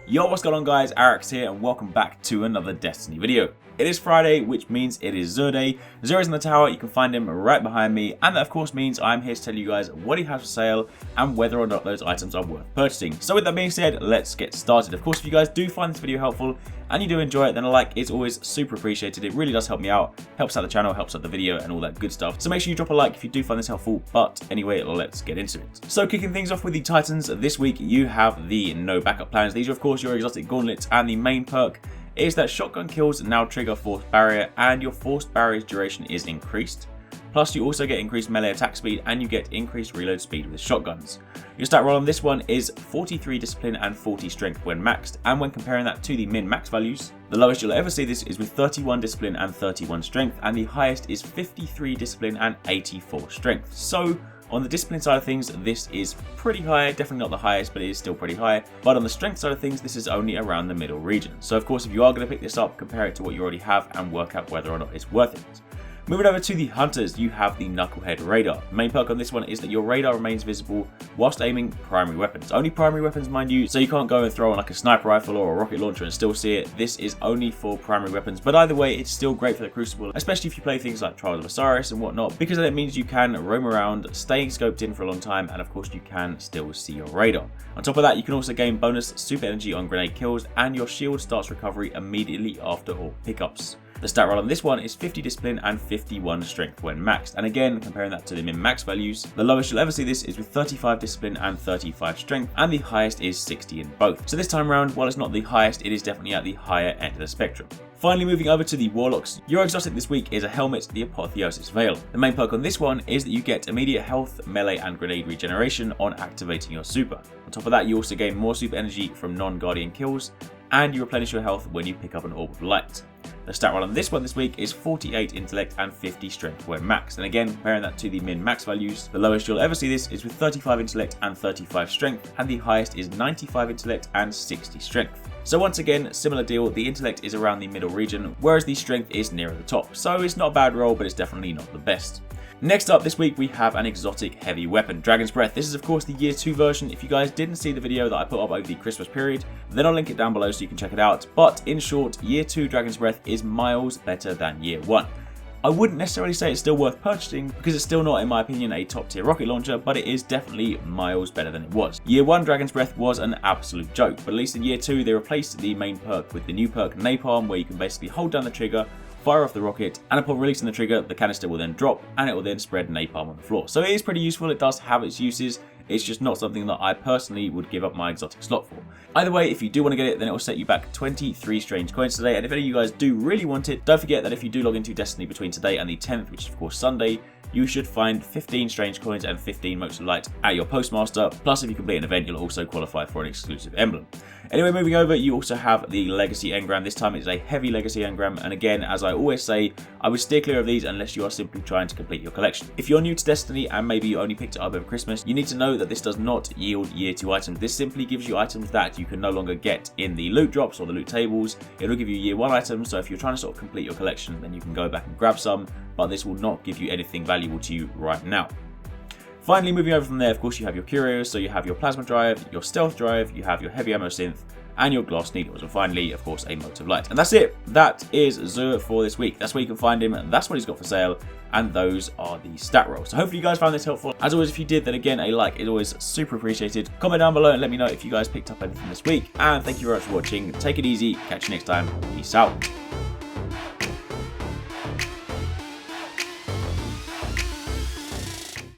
Yo, what's going on guys, Arekkz here and welcome back to another Destiny video. It is Friday, which means it is Xur Day. Xur is in the tower, you can find him right behind me, and that of course means I'm here to tell you guys what he has for sale and whether or not those items are worth purchasing. So with that being said, let's get started. Of course, if you guys do find this video helpful and you do enjoy it, then a like is always super appreciated. It really does help me out, helps out the channel, helps out the video and all that good stuff. So make sure you drop a like if you do find this helpful, but anyway, let's get into it. So kicking things off with the Titans, this week you have the no backup plans. These are of course your exotic gauntlets, and the main perk is that shotgun kills now trigger forced barrier and your forced barrier's duration is increased. Plus you also get increased melee attack speed and you get increased reload speed with shotguns. Your stat roll on this one is 43 discipline and 40 strength when maxed, and when comparing that to the min max values, the lowest you'll ever see this is with 31 discipline and 31 strength, and the highest is 53 discipline and 84 strength. So on the discipline side of things, this is pretty high, definitely not the highest, but it is still pretty high. But on the strength side of things, this is only around the middle region. So of course, if you are going to pick this up, compare it to what you already have and work out whether or not it's worth it. Moving over to the Hunters, you have the Knucklehead Radar. The main perk on this one is that your radar remains visible whilst aiming primary weapons. Only primary weapons, mind you, so you can't go and throw on like a sniper rifle or a rocket launcher and still see it. This is only for primary weapons, but either way, it's still great for the Crucible, especially if you play things like Trials of Osiris and whatnot, because then it means you can roam around, staying scoped in for a long time, and of course you can still see your radar. On top of that, you can also gain bonus super energy on grenade kills, and your shield starts recovery immediately after all pickups. The stat roll on this one is 50 discipline and 51 strength when maxed, and again comparing that to the min max values, the lowest you'll ever see this is with 35 discipline and 35 strength, and the highest is 60 in both. So this time around, while it's not the highest, it is definitely at the higher end of the spectrum. Finally, moving over to the Warlocks, your exotic this week is a helmet, the Apotheosis Veil. The main perk on this one is that you get immediate health, melee and grenade regeneration on activating your super. On top of that, you also gain more super energy from non-guardian kills, and you replenish your health when you pick up an orb of light. The stat roll on this one this week is 48 intellect and 50 strength when maxed, and again comparing that to the min max values, the lowest you'll ever see this is with 35 intellect and 35 strength, and the highest is 95 intellect and 60 strength. So once again, similar deal, the intellect is around the middle region, whereas the strength is nearer the top, so it's not a bad roll, but it's definitely not the best. Next up this week we have an exotic heavy weapon, Dragon's Breath. This is of course the year 2 version. If you guys didn't see the video that I put up over the Christmas period, then I'll link it down below so you can check it out. But in short, year 2 Dragon's Breath is miles better than year 1. I wouldn't necessarily say it's still worth purchasing because it's still not, in my opinion, a top tier rocket launcher, but it is definitely miles better than it was. Year 1 Dragon's Breath was an absolute joke, but at least in year 2 they replaced the main perk with the new perk Napalm, where you can basically hold down the trigger, fire off the rocket, and upon releasing the trigger, the canister will then drop and it will then spread napalm on the floor. So it is pretty useful, it does have its uses, it's just not something that I personally would give up my exotic slot for. Either way, if you do want to get it, then it will set you back 23 strange coins today, and if any of you guys do really want it, don't forget that if you do log into Destiny between today and the 10th, which is of course Sunday, you should find 15 strange coins and 15 motes of light at your postmaster, plus if you complete an event you'll also qualify for an exclusive emblem. Anyway, moving over, you also have the Legacy Ngram. This time it's a heavy Legacy Ngram, and again, as I always say, I would steer clear of these unless you are simply trying to complete your collection. If you're new to Destiny and maybe you only picked it up over Christmas, you need to know that this does not yield year 2 items. This simply gives you items that you can no longer get in the loot drops or the loot tables. It'll give you year 1 items, so if you're trying to sort of complete your collection, then you can go back and grab some, but this will not give you anything valuable to you right now. Finally, moving over from there, of course, you have your curios, so you have your plasma drive, your stealth drive, you have your heavy ammo synth, and your glass needles, and finally, of course, a mote of light. And that's it. That is Xur for this week. That's where you can find him, and that's what he's got for sale, and those are the stat rolls. So hopefully you guys found this helpful. As always, if you did, then again, a like is always super appreciated. Comment down below and let me know if you guys picked up anything this week, and thank you very much for watching. Take it easy. Catch you next time. Peace out.